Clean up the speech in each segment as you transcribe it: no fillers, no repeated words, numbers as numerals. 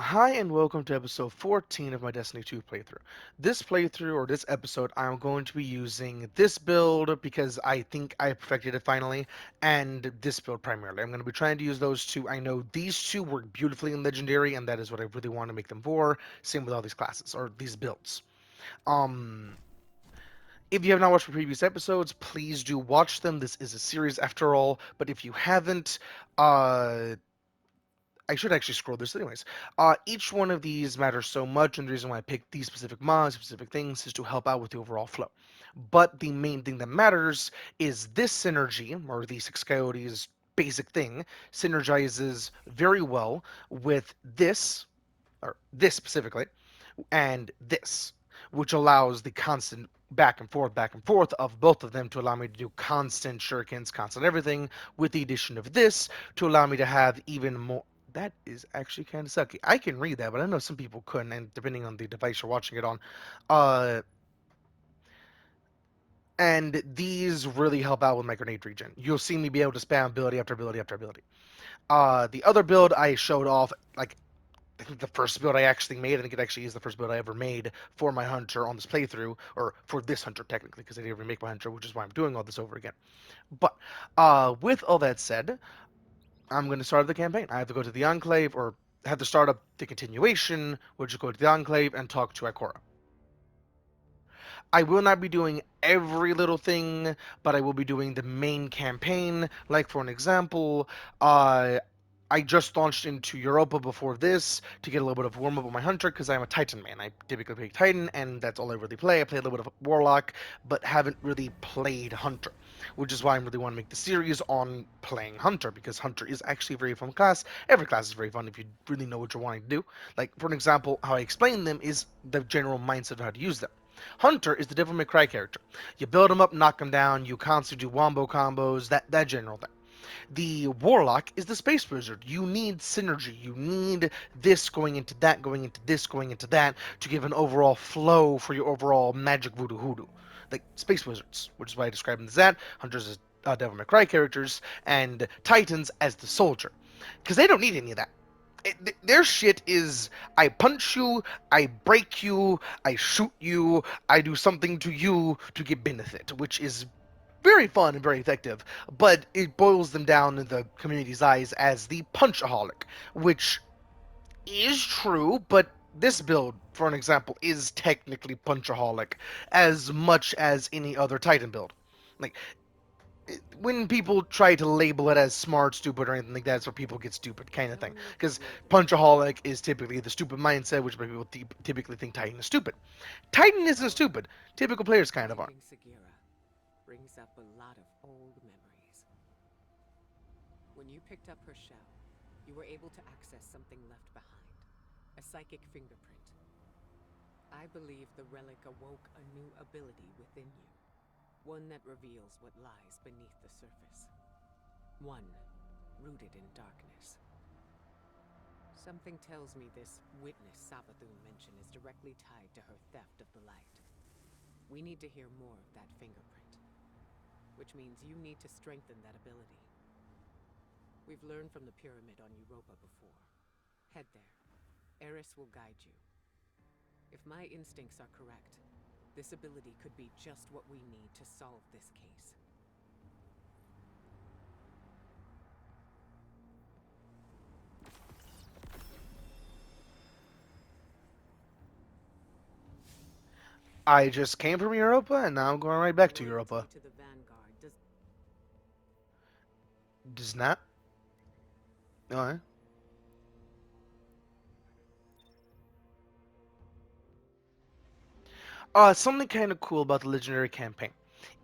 Hi and welcome to episode 14 of my Destiny 2 playthrough. This playthrough, or this episode, I'm going to be using this build because I think I perfected it finally, and this build primarily. I'm going to be trying to use those two. I know these two work beautifully in Legendary, and that is what I really want to make them for. Same with all these classes, or these builds. Um, if you have not watched the previous episodes, please do watch them. This is a series after all, but if you haven't, uh, I should actually scroll this anyways. Each one of these matters so much, and the reason why I picked these specific mods, specific things, is to help out with the overall flow. But the main thing that matters is this synergy, or the Six Coyotes basic thing, synergizes very well with this, or this specifically, and this, which allows the constant back and forth of both of them to allow me to do constant shurikens, constant everything, with the addition of this to allow me to have even more. That is actually kind of sucky. I can read that, but I know some people couldn't, and depending on the device you're watching it on. Uh, and these really help out with my grenade regen. You'll see me be able to spam ability after ability after ability. The other build I showed off, like I think the first build I actually made, I think it actually is the first build I ever made for my hunter on this playthrough, or for this hunter technically, because I didn't remake my hunter, which is why I'm doing all this over again. But with all that said, I'm going to start the campaign. I have to go to the Enclave, or have to start up the continuation, which is go to the Enclave and talk to Ikora. I will not be doing every little thing, but I will be doing the main campaign. Like, for an example, I just launched into Europa before this to get a little bit of warm up on my hunter because I'm a Titan man. I typically play Titan, and that's all I really play. I play a little bit of Warlock, but haven't really played Hunter, which is why I really want to make the series on playing Hunter, because Hunter is actually a very fun class. Every class is very fun if you really know what you're wanting to do. Like, for an example, how I explain them is the general mindset of how to use them. Hunter is the Devil May Cry character. You build him up, knock him down, you constantly do wombo combos, that general thing. The Warlock is the Space Wizard. You need synergy. You need this going into that, going into this, going into that to give an overall flow for your overall magic voodoo hoodoo. Like Space Wizards, which is why I describe them as that. Hunters as Devil May Cry characters, and Titans as the soldier. Because they don't need any of that. Their shit is I punch you, I break you, I shoot you, I do something to you to get benefit, which is very fun and very effective, but it boils them down in the community's eyes as the punchaholic, which is true, but this build, for an example, is technically punchaholic as much as any other Titan build. Like, when people try to label it as smart, stupid, or anything like that, that's where people get stupid, kind of thing. Because punchaholic is typically the stupid mindset, which people typically think Titan is stupid. Titan isn't stupid. Typical players kind of are. Finding Sagira brings up a lot of old memories. When you picked up her shell, you were able to access something left behind, a psychic fingerprint. I believe the relic awoke a new ability within you, one that reveals what lies beneath the surface. One rooted in darkness. Something tells me this witness Savathun mentioned is directly tied to her theft of the light. We need to hear more of that fingerprint, which means you need to strengthen that ability. We've learned from the pyramid on Europa before. Head there. Eris will guide you. If my instincts are correct, this ability could be just what we need to solve this case. I just came from Europa, and now I'm going right back to Loyalty Europa. to the Vanguard does... Does not? Alright. Something kind of cool about the Legendary campaign.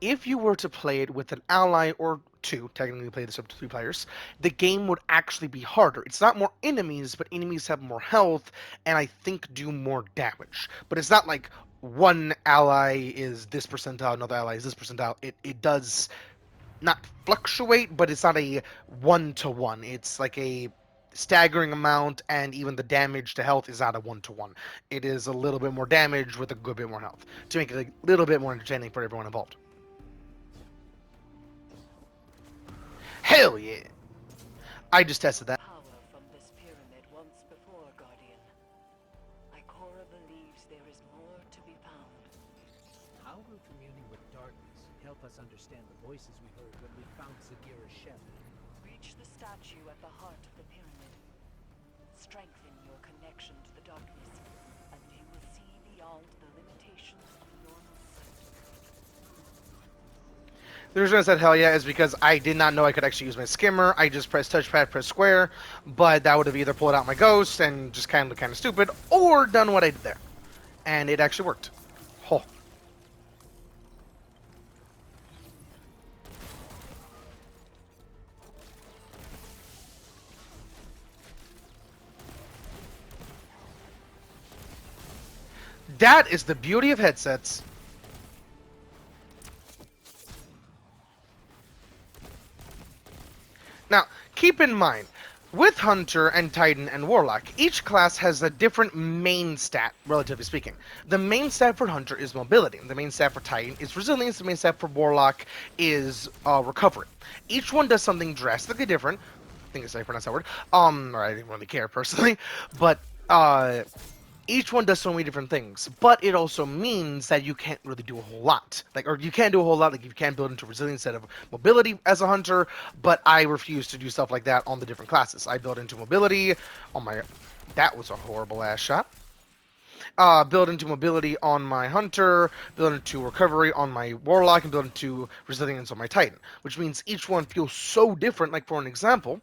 If you were to play it with an ally or two, technically play this up to three players, the game would actually be harder. It's not more enemies, but enemies have more health, and I think do more damage. But it's not like one ally is this percentile, another ally is this percentile. It does not fluctuate, but it's not a one to one. It's like a staggering amount, and even the damage to health is not a one to one. It is a little bit more damage with a good bit more health to make it a little bit more entertaining for everyone involved. Hell yeah! I just tested that. Power from this pyramid once before, Guardian. Cora believes there is more to be found. How will communing with darkness help us understand the voices we heard when we found Zagira's shell? Reach the statue at the heart of the pyramid. Strengthen your connection to the darkness, and you will see beyond the limitations of normal sight. The reason I said hell yeah is because I did not know I could actually use my skimmer. I just pressed touchpad, press square, but that would have either pulled out my ghost and just kind of stupid, or done what I did there, and it actually worked. Oh. That is the beauty of headsets. Now, keep in mind, with Hunter and Titan and Warlock, each class has a different main stat, relatively speaking. The main stat for Hunter is mobility. The main stat for Titan is resilience. The main stat for Warlock is recovery. Each one does something drastically different. I think it's how you pronounce that word. Or I didn't really care personally, but each one does so many different things, but it also means that you can't really do a whole lot. Like, or you can do a whole lot, like you can build into resilience instead of mobility as a hunter, but I refuse to do stuff like that on the different classes. I build into mobility on my... That was a horrible ass shot. Build into mobility on my hunter, build into recovery on my warlock, and build into resilience on my titan, which means each one feels so different. Like, for an example,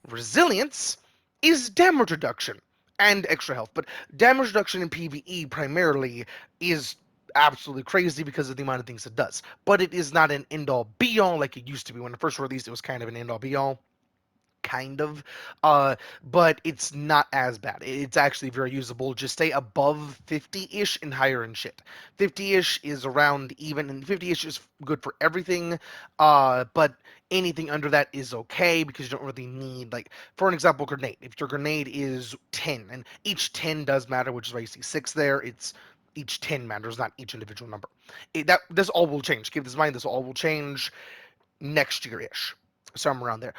resilience is damage reduction and extra health, but damage reduction in PvE primarily is absolutely crazy because of the amount of things it does. But it is not an end all be all like it used to be. When it first released, it was kind of an end all be all, kind of, but it's not as bad. It's actually very usable. Just stay above 50-ish and higher in shit. 50-ish is around even, and 50-ish is good for everything, but anything under that is okay because you don't really need, like, for an example, grenade. If your grenade is 10, and each 10 does matter, which is why you see 6 there, it's each 10 matters, not each individual number. This all will change. Keep this in mind, this all will change next year-ish, somewhere around there.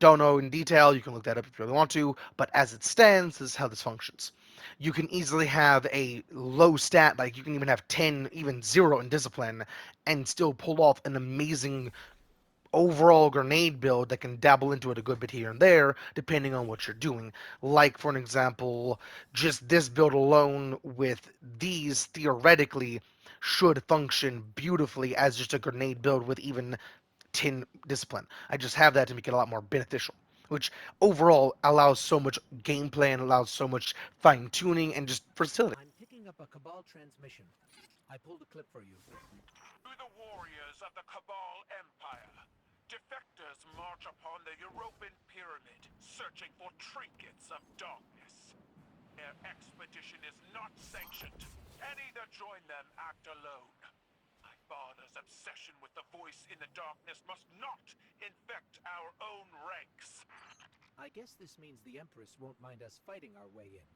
Don't know in detail. You can look that up if you really want to. But as it stands, this is how this functions. You can easily have a low stat, like you can even have 10, even 0 in discipline, and still pull off an amazing overall grenade build that can dabble into it a good bit here and there, depending on what you're doing. Like, for an example, just this build alone with these theoretically should function beautifully as just a grenade build with even 10 discipline. I just have that to make it a lot more beneficial, which overall allows so much gameplay and allows so much fine tuning and just versatility. I'm picking up a Cabal transmission. I pulled a clip for you. To the warriors of the Cabal Empire, defectors march upon the European pyramid, searching for trinkets of darkness. Their expedition is not sanctioned. Any that join them act alone. My father's obsession with the voice in the darkness must not infect our own ranks. I guess this means the Empress won't mind us fighting our way in.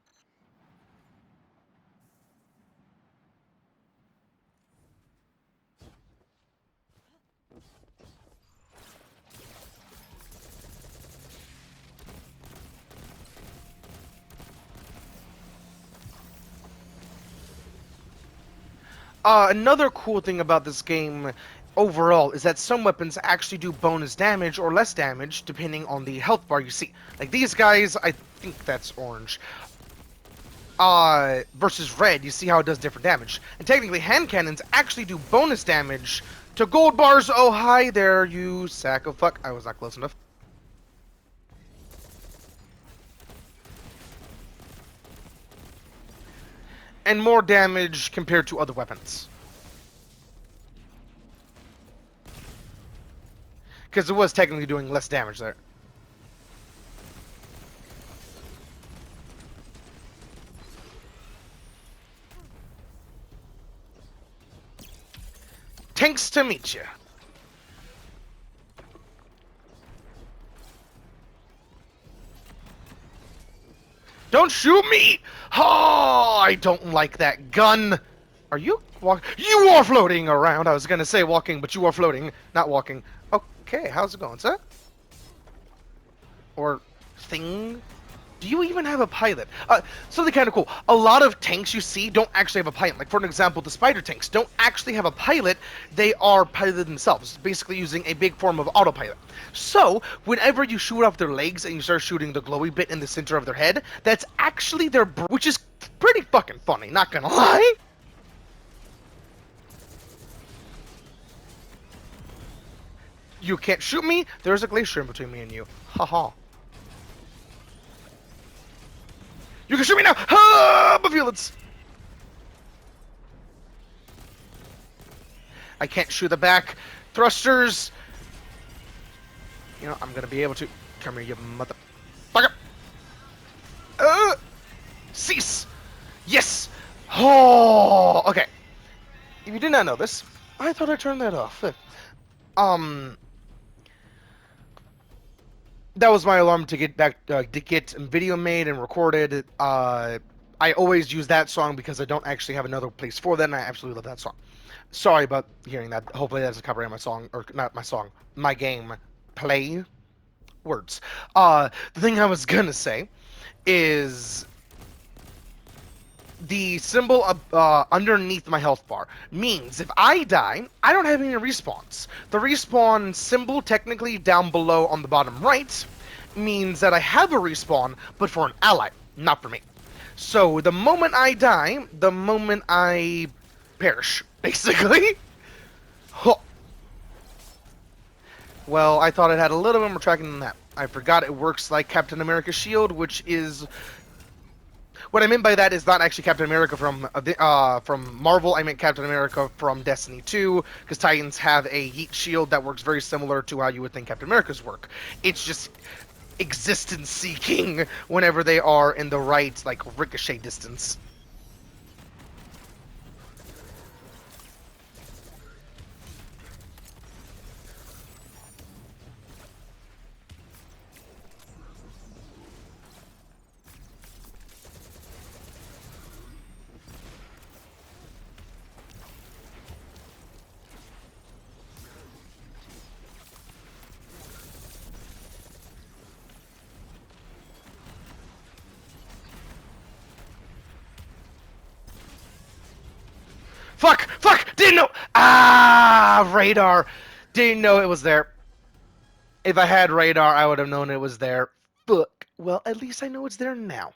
Another cool thing about this game overall is that some weapons actually do bonus damage or less damage depending on the health bar you see. Like these guys, I think that's orange. Versus red, you see how it does different damage. And technically, hand cannons actually do bonus damage to gold bars. Oh, hi there, you sack of fuck. I was not close enough. And more damage compared to other weapons. Because it was technically doing less damage there. Thanks to meet you. Don't shoot me! Oh, I don't like that gun. Are you walk? You are floating around. I was gonna say walking, but you are floating, not walking. Okay, how's it going, sir? Or thing? Do you even have a pilot? Something kind of cool. A lot of tanks you see don't actually have a pilot. Like, for an example, the spider tanks don't actually have a pilot. They are piloted themselves, basically using a big form of autopilot. So, whenever you shoot off their legs and you start shooting the glowy bit in the center of their head, that's actually their which is pretty fucking funny, not gonna lie. You can't shoot me. There's a glacier in between me and you. Haha. You can shoot me now! Ah, my feelings! I can't shoot the back. Thrusters! You know, I'm gonna be able to... Come here, you motherfucker! Cease! Yes! Oh! Okay. If you did not know this, I thought I turned that off. Um... That was my alarm to get back, to get video made and recorded. I always use that song because I don't actually have another place for that, and I absolutely love that song. Sorry about hearing that. Hopefully that's a copyright on my song, or not my song, my game. Play words. The thing I was gonna say is the symbol underneath my health bar means if I die, I don't have any respawns. The respawn symbol, technically down below on the bottom right, means that I have a respawn, but for an ally, not for me. So the moment I die, the moment I perish, basically. Huh. Well, I thought it had a little bit more tracking than that. I forgot it works like Captain America's shield, which is... What I meant by that is not actually Captain America from Marvel. I meant Captain America from Destiny 2, because Titans have a heat shield that works very similar to how you would think Captain America's work. It's just existence seeking whenever they are in the right, like, ricochet distance. Fuck! Fuck! Didn't know! Ah! Radar! Didn't know it was there. If I had radar, I would have known it was there. Fuck. Well, at least I know it's there now.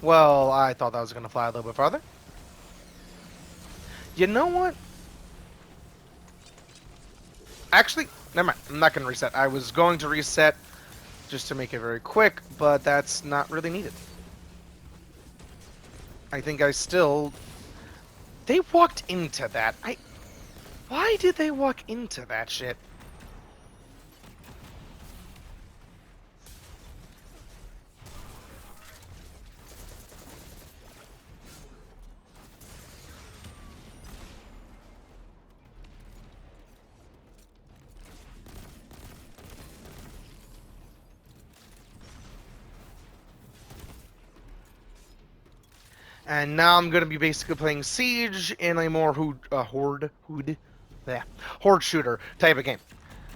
Well, I thought that was going to fly a little bit farther. You know what? Actually, never mind. I'm not going to reset. I was going to reset just to make it very quick, but that's not really needed. I think I still... They walked into that. Why did they walk into that shit? And now I'm going to be basically playing Siege in a more horde shooter type of game.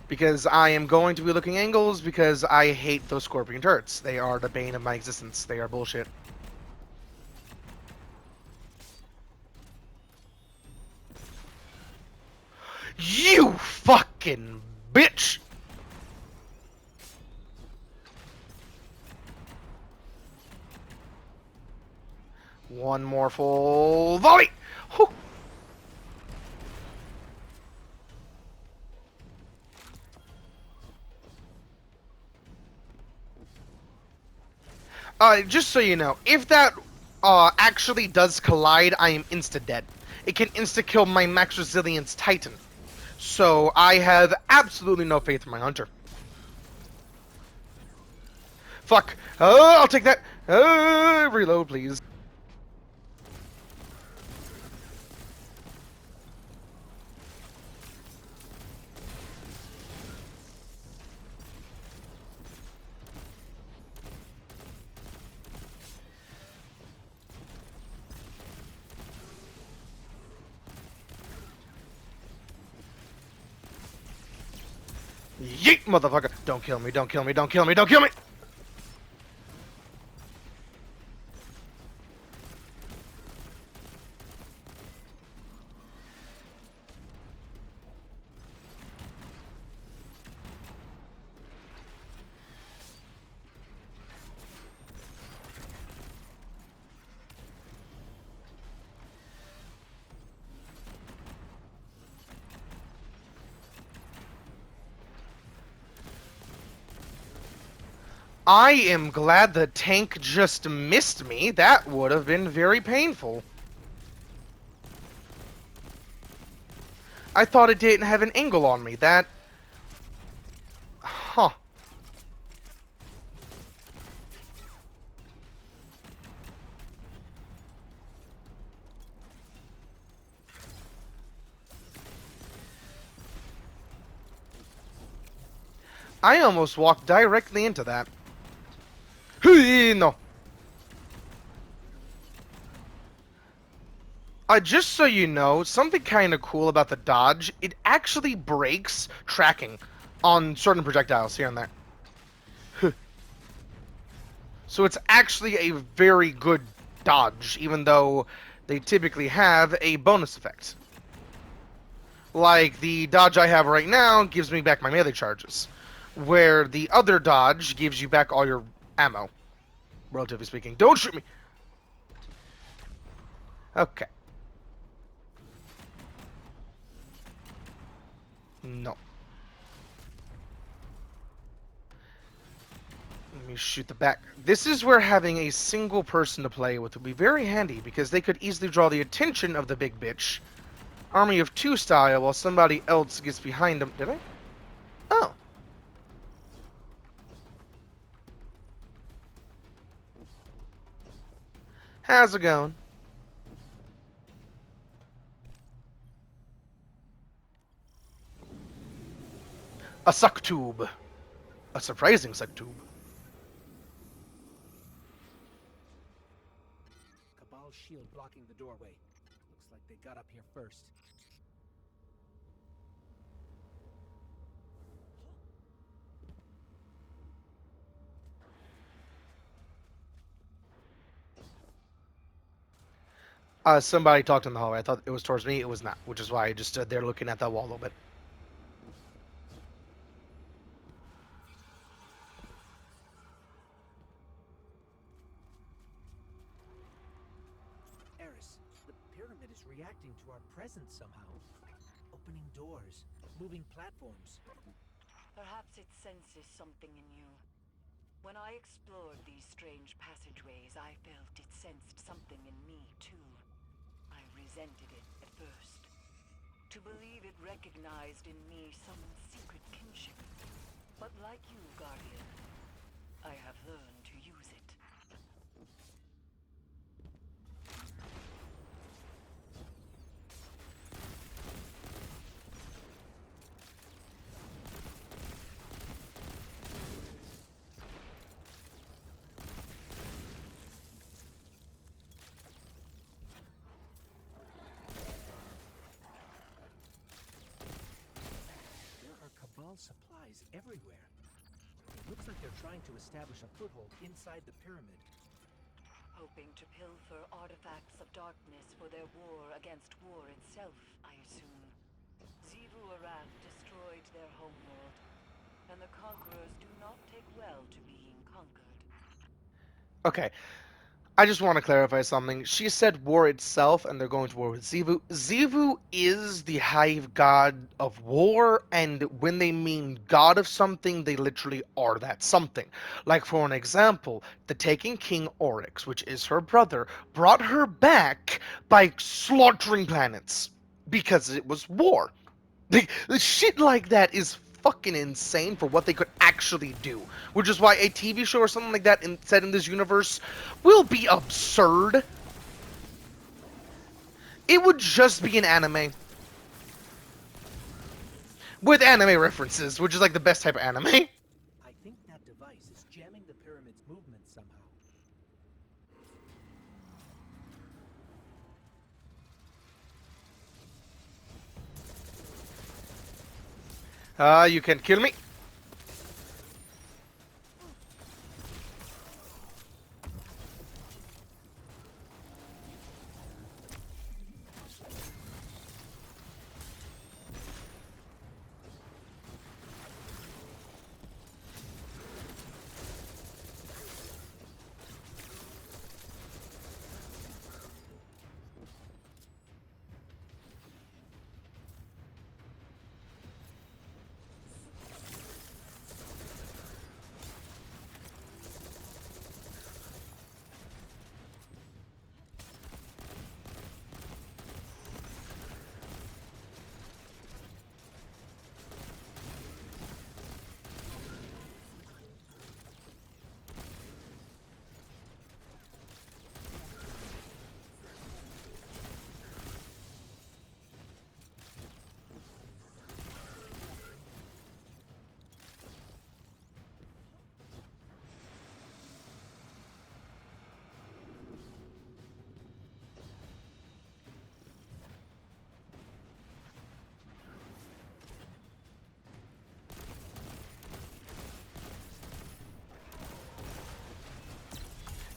Because I am going to be looking angles because I hate those scorpion turrets. They are the bane of my existence. They are bullshit. You fucking bitch! One more full volley! Whew. Just so you know, if that actually does collide, I am insta-dead. It can insta-kill my max resilience Titan. So I have absolutely no faith in my hunter. Fuck. Oh, I'll take that. Reload, please. Yeet, motherfucker! Don't kill me, don't kill me, don't kill me, don't kill me! I am glad the tank just missed me. That would have been very painful. I thought it didn't have an angle on me. That... Huh. I almost walked directly into that. No. Just so you know, something kind of cool about the dodge, it actually breaks tracking on certain projectiles here and there. So it's actually a very good dodge, even though they typically have a bonus effect. Like, the dodge I have right now gives me back my melee charges, where the other dodge gives you back all your ammo, relatively speaking. Don't shoot me! Okay. No. Let me shoot the back. This is where having a single person to play with would be very handy, because they could easily draw the attention of the big bitch. Army of two style, while somebody else gets behind them. Did I? Oh. How's it going? A suck tube. A surprising suck tube. Cabal's shield blocking the doorway. Looks like they got up here first. Somebody talked in the hallway. I thought it was towards me. It was not, which is why I just stood there looking at that wall a little bit. Eris, the pyramid is reacting to our presence somehow. Opening doors, moving platforms. Perhaps it senses something in you. When I explored these strange passageways, I felt it sensed something in me, too. I resented it at first. To believe it recognized in me some secret kinship. But like you, Guardian, I have learned to use it. There are Cabal supplies everywhere. It looks like they're trying to establish a foothold inside the pyramid. Hoping to pilfer artifacts of darkness for their war against war itself, I assume. Xivu Arath destroyed their homeworld, and the conquerors do not take well to being conquered. Okay. I just want to clarify something. She said war itself, and they're going to war with Xivu. Xivu is the hive god of war, and when they mean god of something, they literally are that something. Like, for an example, the Taken King Oryx, which is her brother, brought her back by slaughtering planets because it was war. The shit like that is fucking insane for what they could actually do. Which is why a TV show or something like that set in this universe will be absurd. It would just be an anime. With anime references, which is like the best type of anime. I think that device is jamming the pyramid's movement somehow. You can kill me.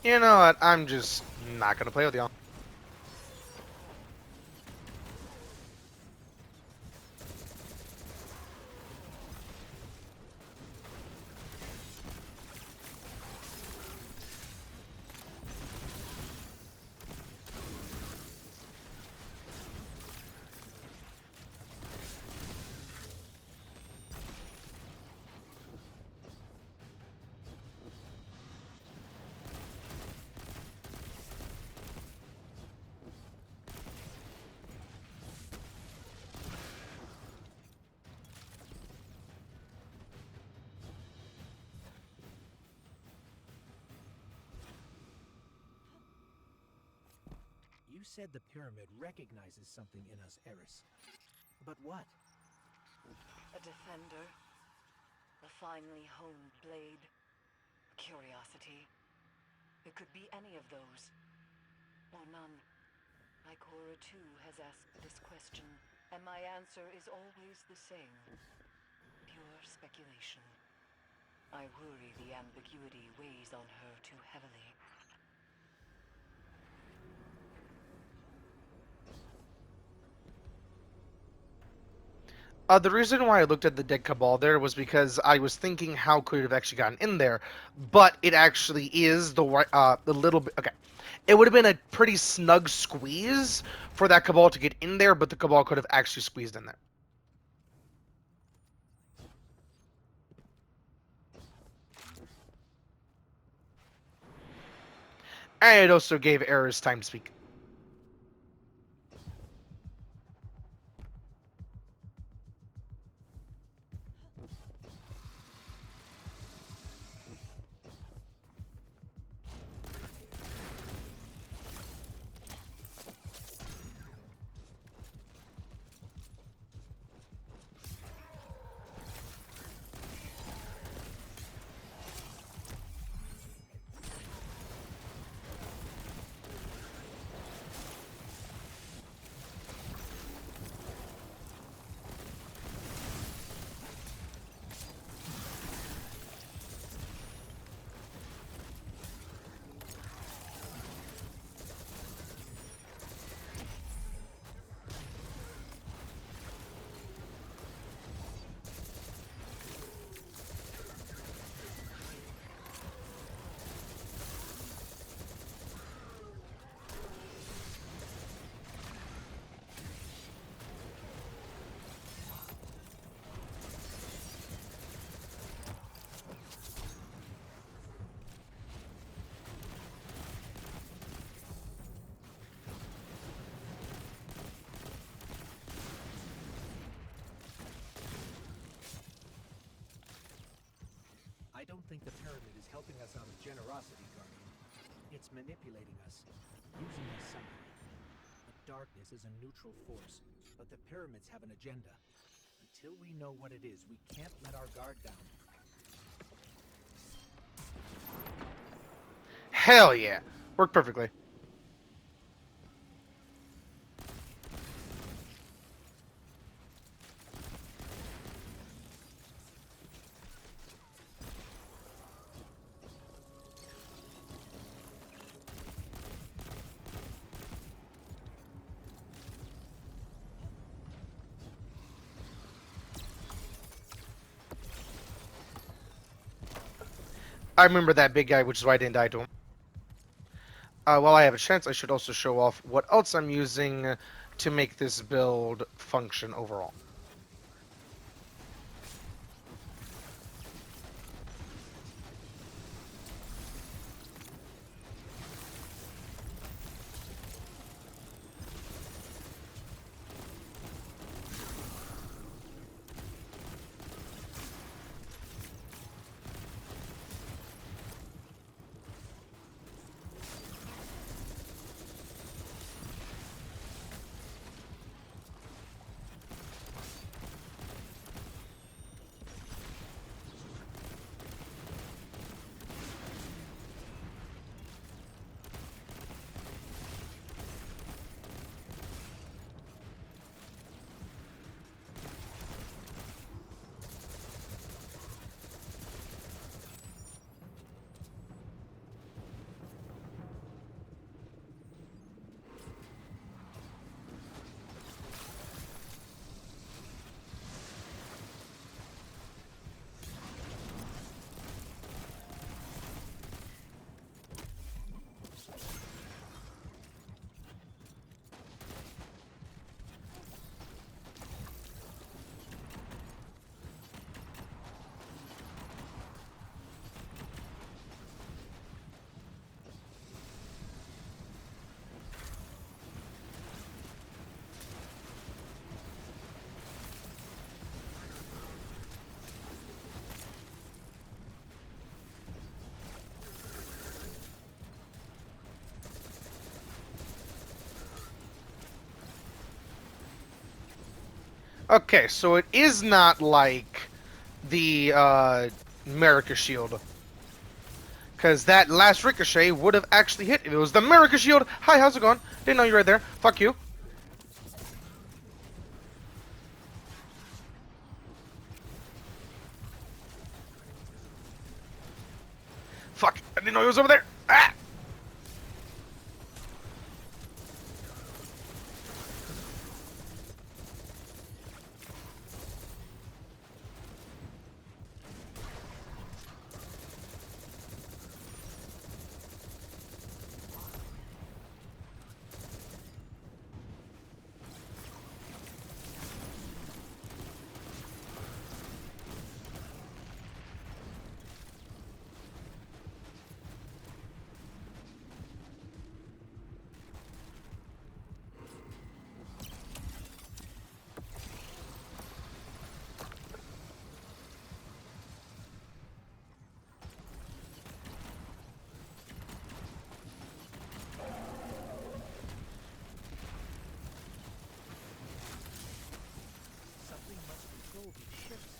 You know what? I'm just not gonna play with y'all. You said the pyramid recognizes something in us, Eris. But what? A defender. A finely honed blade. Curiosity. It could be any of those. Or none. Ikora too has asked this question, and my answer is always the same. Pure speculation. I worry the ambiguity weighs on her too heavily. The reason why I looked at the dead Cabal there was because I was thinking how could it have actually gotten in there, but it actually is the little bit. Okay, it would have been a pretty snug squeeze for that Cabal to get in there, but the Cabal could have actually squeezed in there. And it also gave Eris time to speak. I don't think the pyramid is helping us out of generosity, Guardian. It's manipulating us, using us somehow. The darkness is a neutral force, but the pyramids have an agenda. Until we know what it is, we can't let our guard down. Hell yeah, worked perfectly. I remember that big guy, which is why I didn't die to him. While I have a chance, I should also show off what else I'm using to make this build function overall. Okay, so it is not like the America Shield. Because that last ricochet would have actually hit if it was the America Shield. Hi, how's it going? Didn't know you were right there. Fuck you. Fuck, I didn't know he was over there. Ah! Something must control these ships.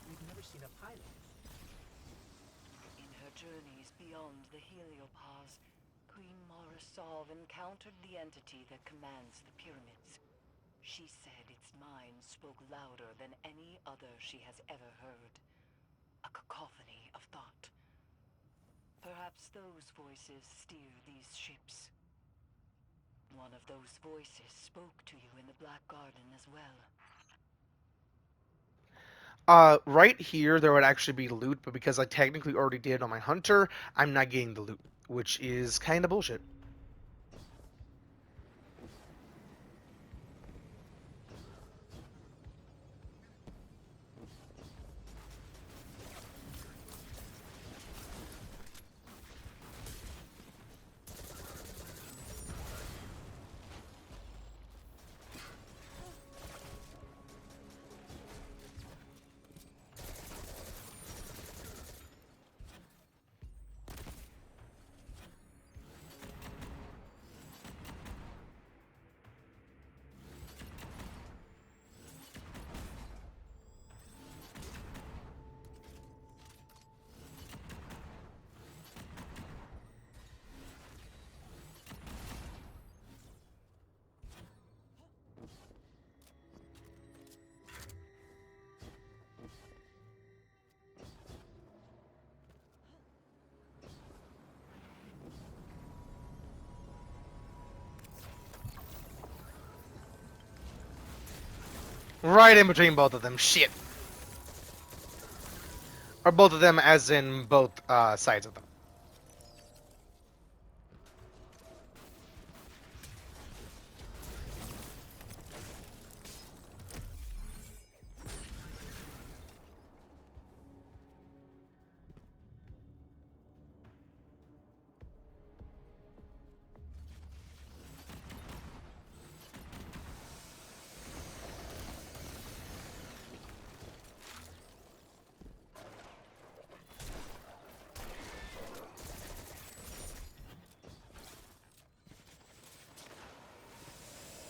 We've never seen a pilot. In her journeys beyond the heliopause, Queen Mara Sov encountered the entity that commands the pyramids. She said its mind spoke louder than any other she has ever heard. A cacophony of thought. Perhaps those voices steer these ships. One of those voices spoke to you in the Black Garden as well. Right here, there would actually be loot, but because I technically already did on my hunter, I'm not getting the loot, which is kind of bullshit. Right in between both of them. Shit. Or both of them, as in both sides of them.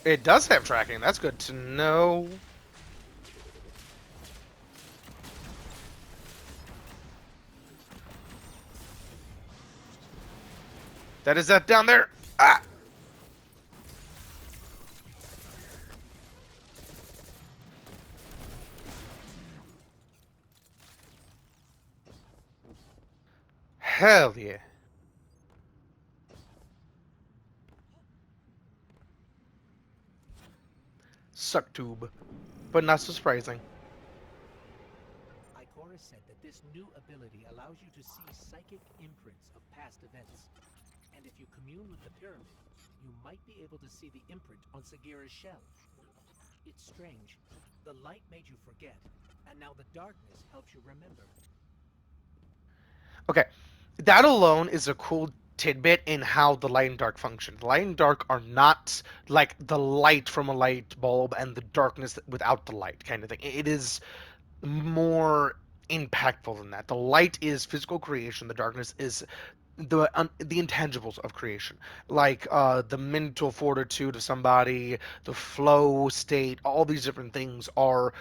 It does have tracking. That's good to know. That is that down there. Ah! Hell yeah. Suck tube. But not so surprising. Ikora said that this new ability allows you to see psychic imprints of past events. And if you commune with the pyramid, you might be able to see the imprint on Sagira's shell. It's strange. The light made you forget, and now the darkness helps you remember. Okay. That alone is a cool tidbit in how the light and dark function. The light and dark are not like the light from a light bulb and the darkness without the light kind of thing. It is more impactful than that. The light is physical creation, the darkness is the intangibles of creation, like the mental fortitude of somebody, the flow state, all these different things are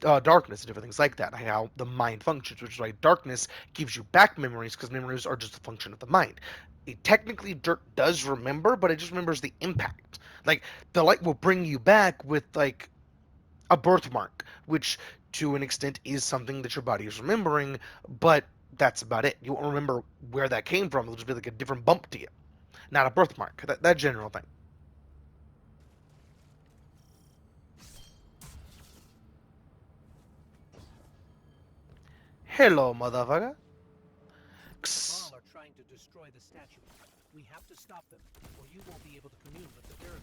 darkness and different things like that. How the mind functions, which is why darkness gives you back memories because memories are just a function of the mind. It technically does remember, but it just remembers the impact. Like the light will bring you back with like a birthmark, which to an extent is something that your body is remembering, but that's about it. You won't remember where that came from. It'll just be like a different bump to you, not a birthmark. That general thing. Hello, motherfucker. The Cabal are trying to destroy the statue. We have to stop them, or you won't be able to commune with the pyramid.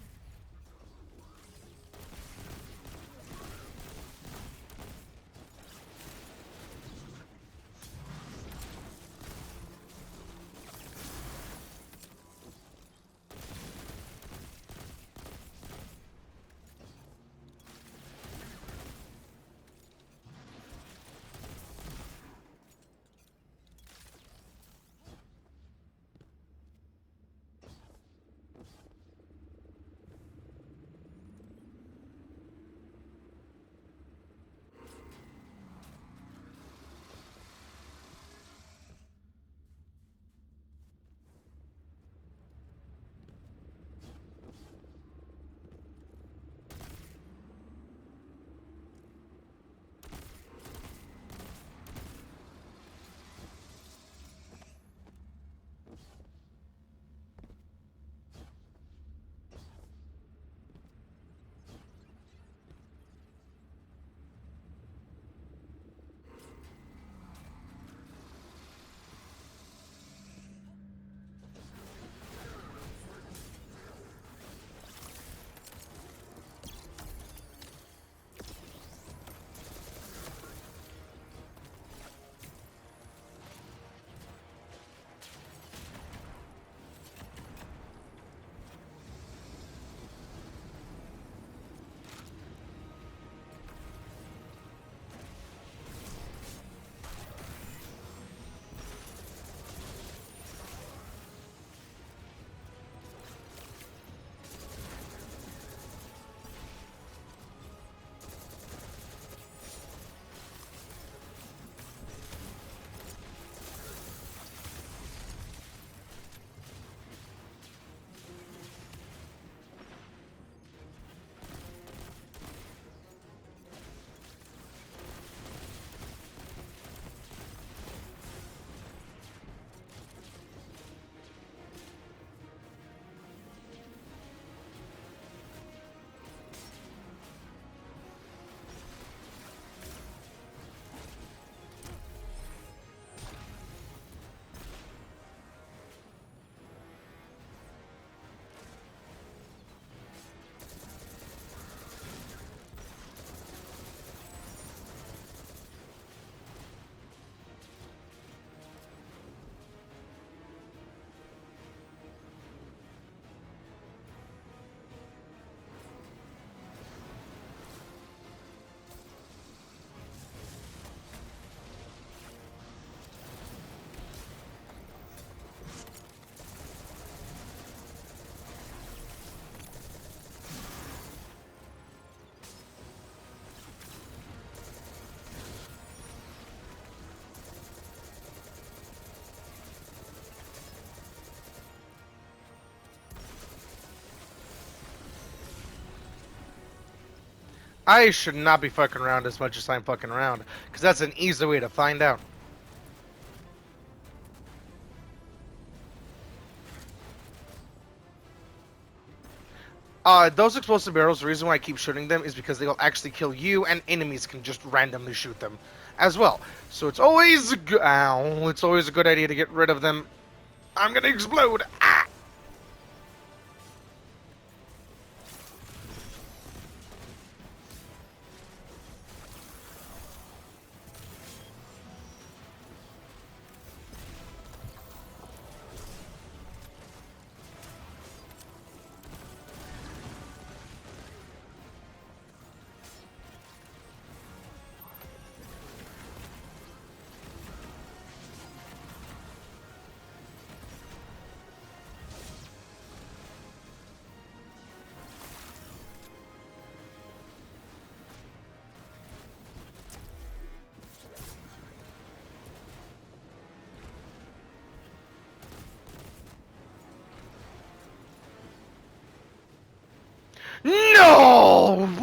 I should not be fucking around as much as I'm fucking around, because that's an easy way to find out. Those explosive barrels, the reason why I keep shooting them is because they'll actually kill you, and enemies can just randomly shoot them as well. So it's always ow, it's always a good idea to get rid of them. I'm gonna explode. Ah!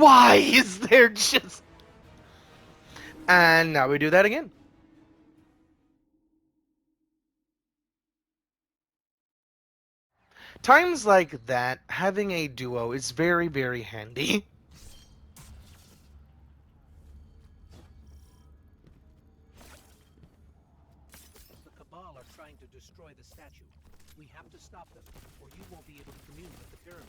Why is there just... And now we do that again. Times like that, having a duo is very, very handy. The Cabal are trying to destroy the statue. We have to stop them, or you won't be able to commune with the pyramid.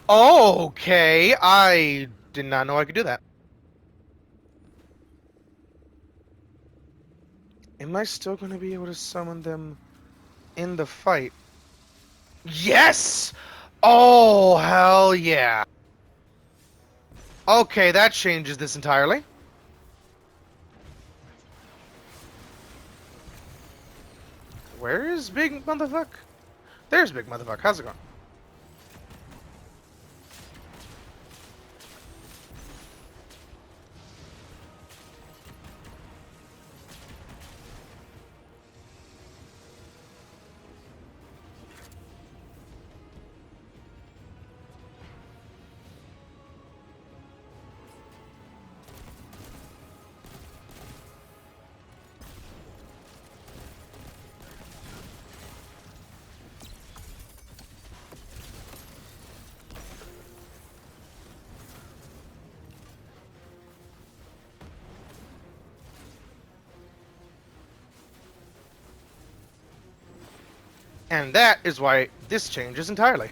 Okay, I did not know I could do that. Am I still going to be able to summon them in the fight? Yes! Oh, hell yeah. Okay, that changes this entirely. Where is Big Motherfuck? There's Big Motherfuck. How's it going? And that is why this changes entirely.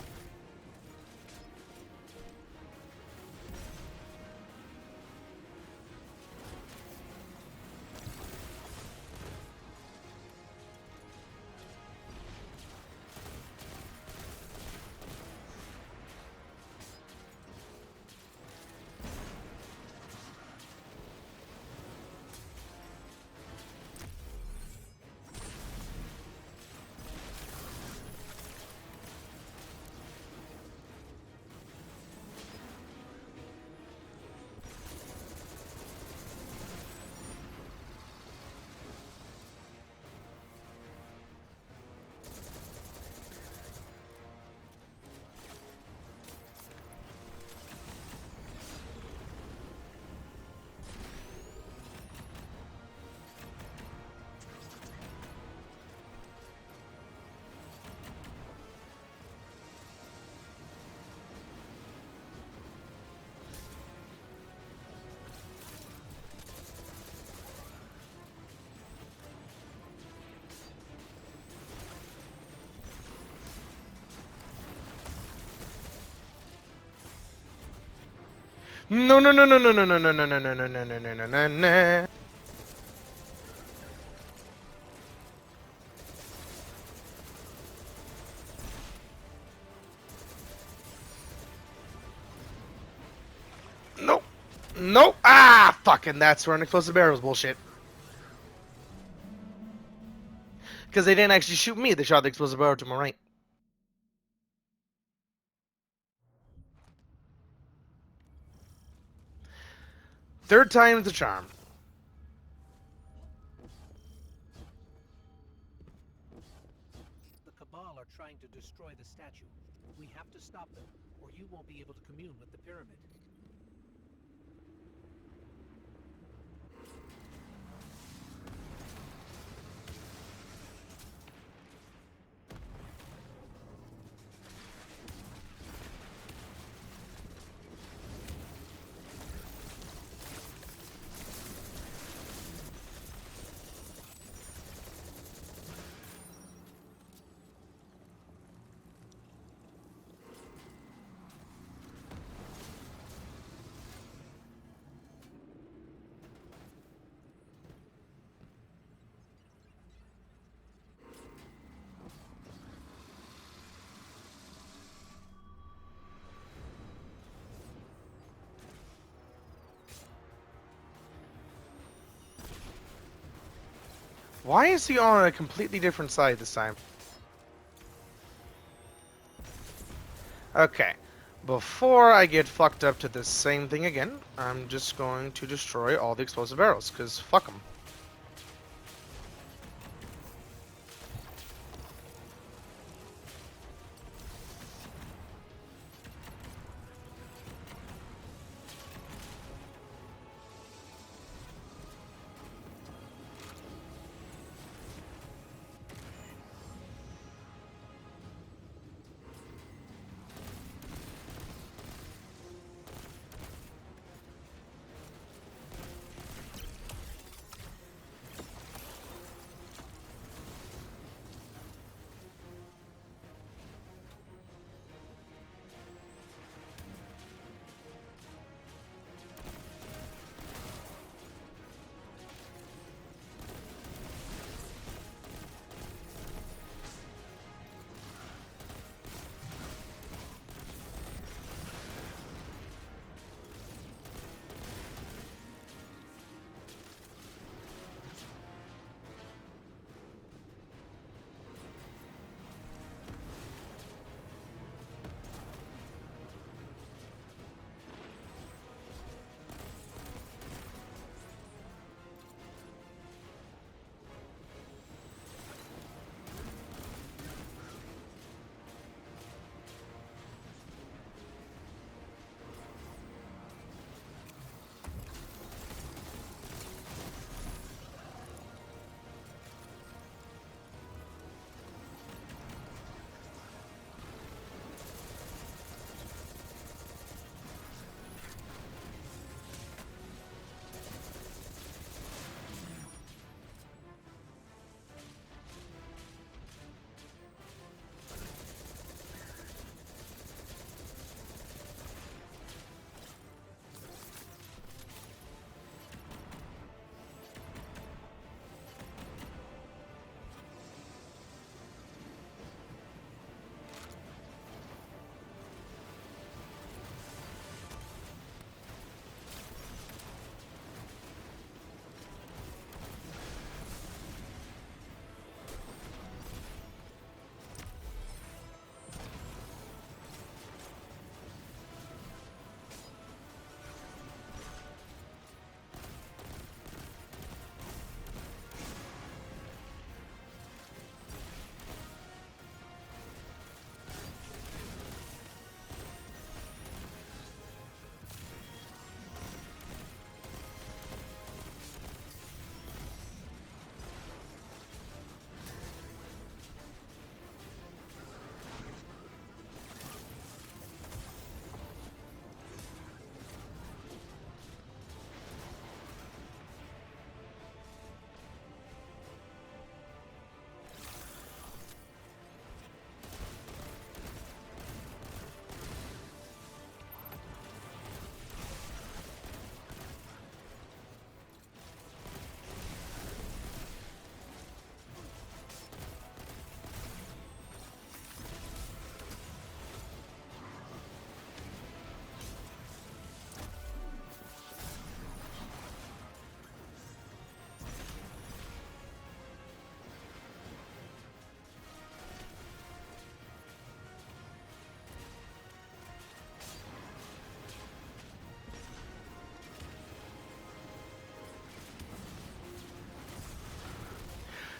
No, no, no, no, no, no, no, no, no, no, no, no, no, no, no, no, no, no. Nope. Nope. Ah, fucking that's where an explosive barrel was bullshit. Because they didn't actually shoot me, they shot the explosive barrel to my right. Third time's the charm. The Cabal are trying to destroy the statue. We have to stop them, or you won't be able to commune with the pyramid. Why is he on a completely different side this time? Okay. Before I get fucked up to this same thing again, I'm just going to destroy all the explosive barrels, because fuck them.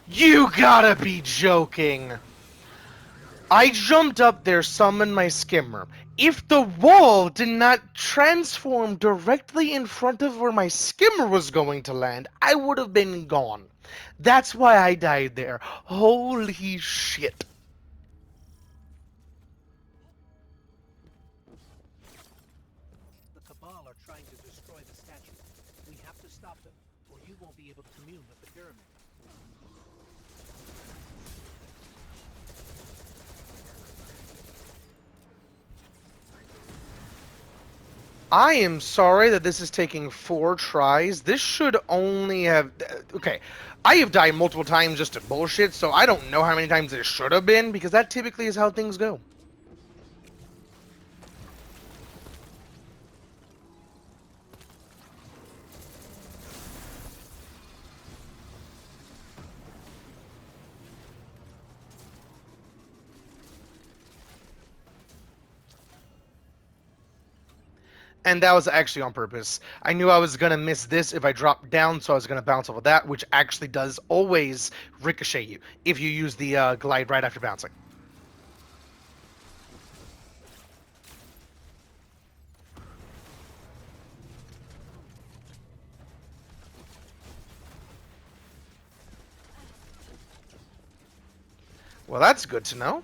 You gotta be joking! I jumped up there, summoned my skimmer. If the wall did not transform directly in front of where my skimmer was going to land, I would have been gone. That's why I died there. Holy shit. The Cabal are trying to destroy the statue. We have to stop them, or you won't be able to commune with the pyramid. I am sorry that this is taking 4 tries. This should only have. Okay. I have died multiple times just to bullshit, so I don't know how many times it should have been, because that typically is how things go. And that was actually on purpose. I knew I was gonna miss this if I dropped down, so I was gonna bounce off of that, which actually does always ricochet you if you use the glide right after bouncing. Well, that's good to know.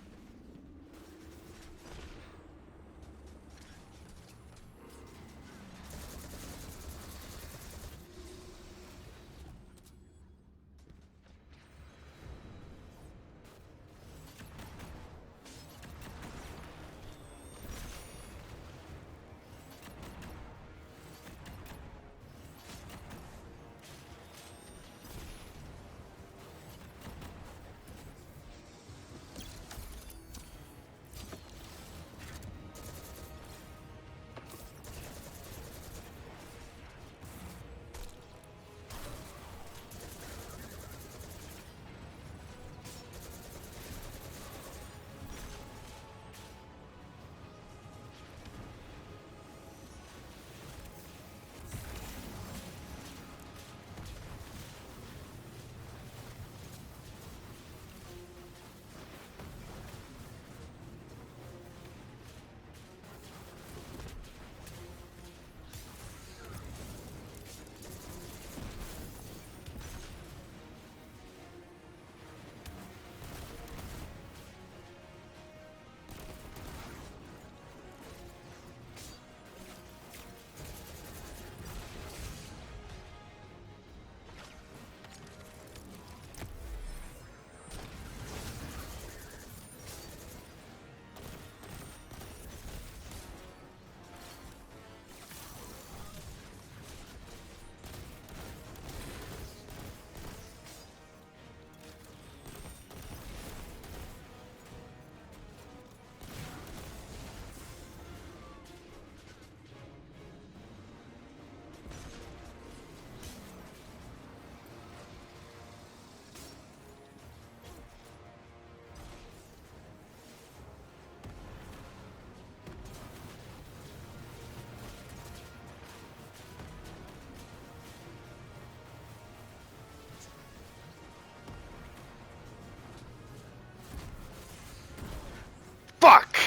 Fuck!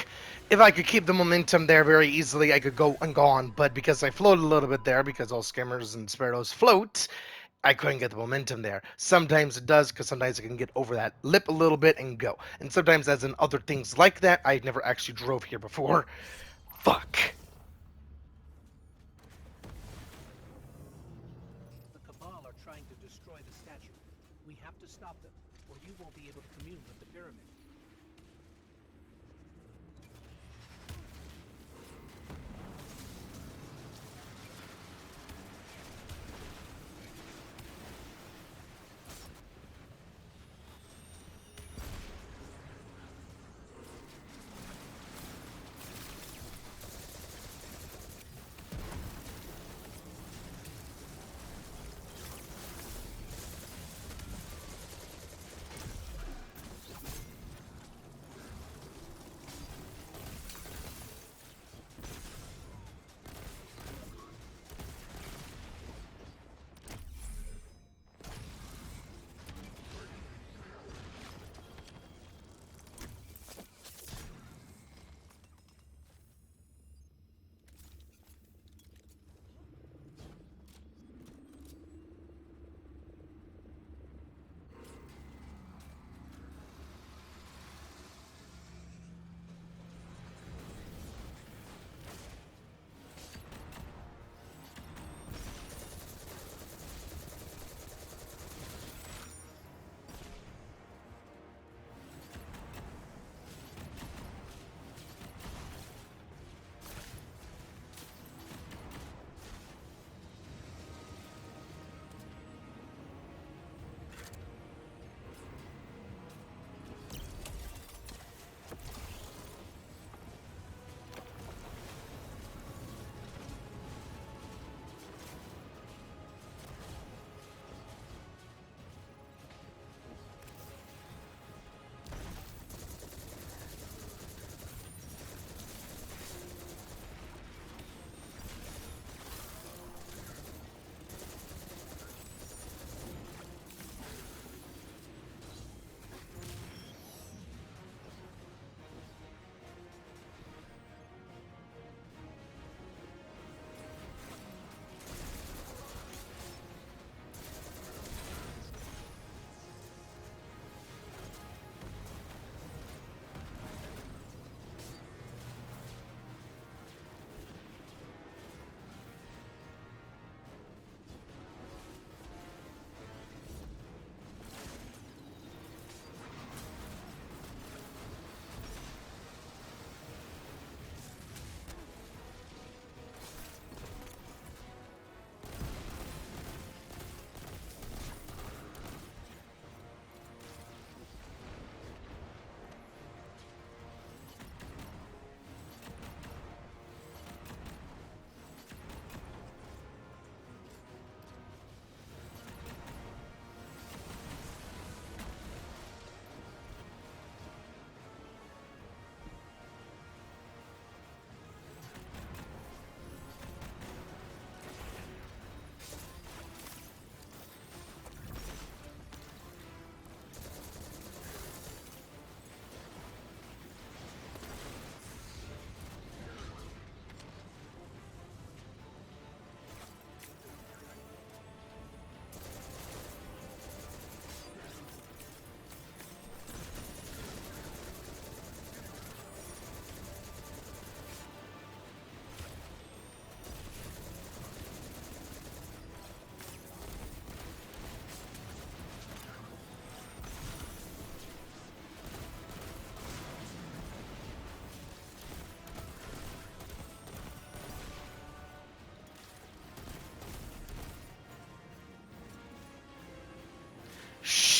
If I could keep the momentum there very easily, I could go and go on. But because I floated a little bit there, because all skimmers and sparrows float, I couldn't get the momentum there. Sometimes it does, because sometimes I can get over that lip a little bit and go. And sometimes, as in other things like that, I never actually drove here before. Fuck. The Cabal are trying to destroy the statue. We have to stop them, or you won't be able to commune with the pyramid.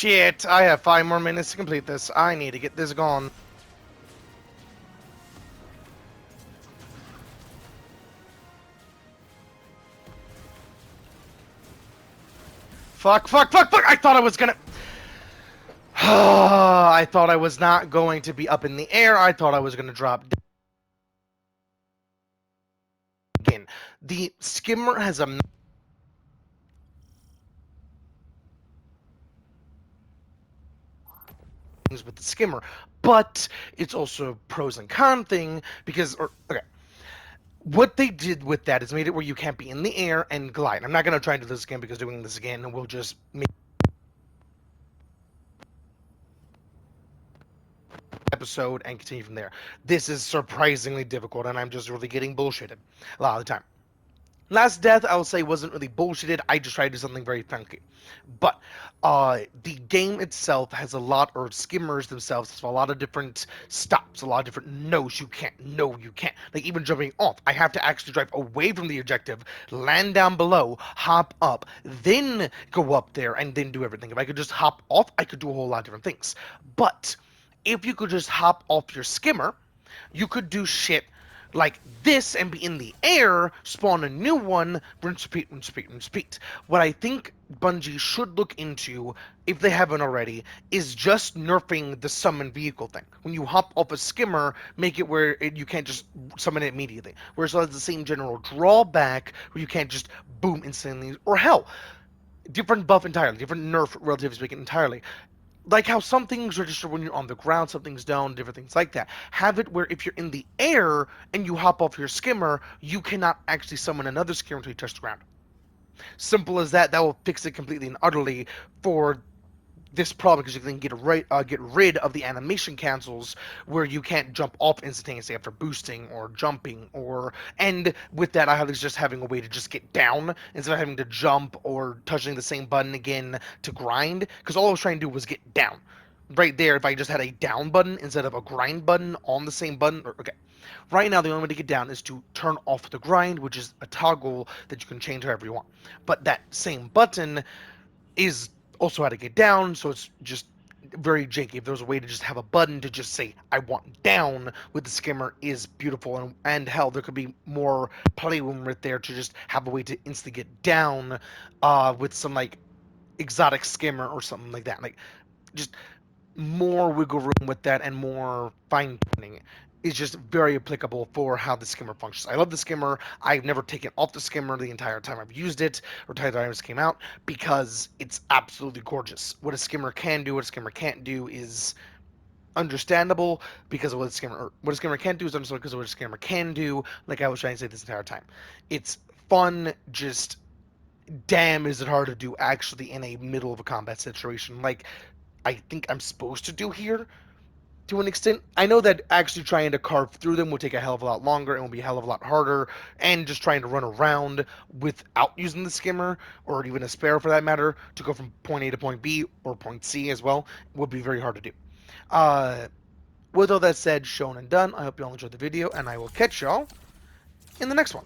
Shit, I have 5 more minutes to complete this. I need to get this gone. Fuck, fuck, fuck, fuck! I thought I was gonna... I thought I was not going to be up in the air. I thought I was gonna drop down. Again, the skimmer has a with the skimmer, but it's also a pros and con thing because, okay, what they did with that is made it where you can't be in the air and glide. I'm not gonna try and do this again because doing this again will just make episode and continue from there. This is surprisingly difficult, and I'm just really getting bullshitted a lot of the time. Last Death, I will say, wasn't really bullshitted. I just tried to do something very funky. But the game itself has a lot, or skimmers themselves, have a lot of different stops, a lot of different no's you can't, no you can't. Like even jumping off, I have to actually drive away from the objective, land down below, hop up, then go up there, and then do everything. If I could just hop off, I could do a whole lot of different things. But if you could just hop off your skimmer, you could do shit like this and be in the air, spawn a new one, rinse, repeat, rinse, repeat, rinse, repeat. What I think Bungie should look into, if they haven't already, is just nerfing the summon vehicle thing. When you hop off a skimmer, make it where you can't just summon it immediately. Whereas it has the same general drawback where you can't just boom instantly, or hell, different buff entirely, different nerf relatively speaking entirely. Like how some things register when you're on the ground, some things don't, different things like that. Have it where if you're in the air and you hop off your skimmer, you cannot actually summon another skimmer until you touch the ground. Simple as that. That will fix it completely and utterly for this problem because you can get rid of the animation cancels where you can't jump off instantaneously after boosting or jumping and with that I was just having a way to just get down instead of having to jump or touching the same button again to grind because all I was trying to do was get down. Right there, if I just had a down button instead of a grind button on the same button, okay. Right now, the only way to get down is to turn off the grind, which is a toggle that you can change however you want. But that same button is also how to get down, so it's just very janky. If there's a way to just have a button to just say I want down with the skimmer is beautiful, and hell, there could be more playroom right there to just have a way to instantly get down with some like exotic skimmer or something like that. Like just more wiggle room with that and more fine tuning is just very applicable for how the skimmer functions. I love the skimmer. I've never taken off the skimmer the entire time I've used it or time it came out because it's absolutely gorgeous. What a skimmer can do, what a skimmer can't do is understandable because of what a skimmer can't do is understandable because of what a skimmer can do. Like I was trying to say this entire time, it's fun. Just damn, is it hard to do actually in a middle of a combat situation like I think I'm supposed to do here to an extent. I know that actually trying to carve through them will take a hell of a lot longer and will be a hell of a lot harder, and just trying to run around without using the skimmer, or even a spare for that matter, to go from point A to point B, or point C as well, would be very hard to do. Uh, with all that said, shown and done, I hope you all enjoyed the video, and I will catch y'all in the next one.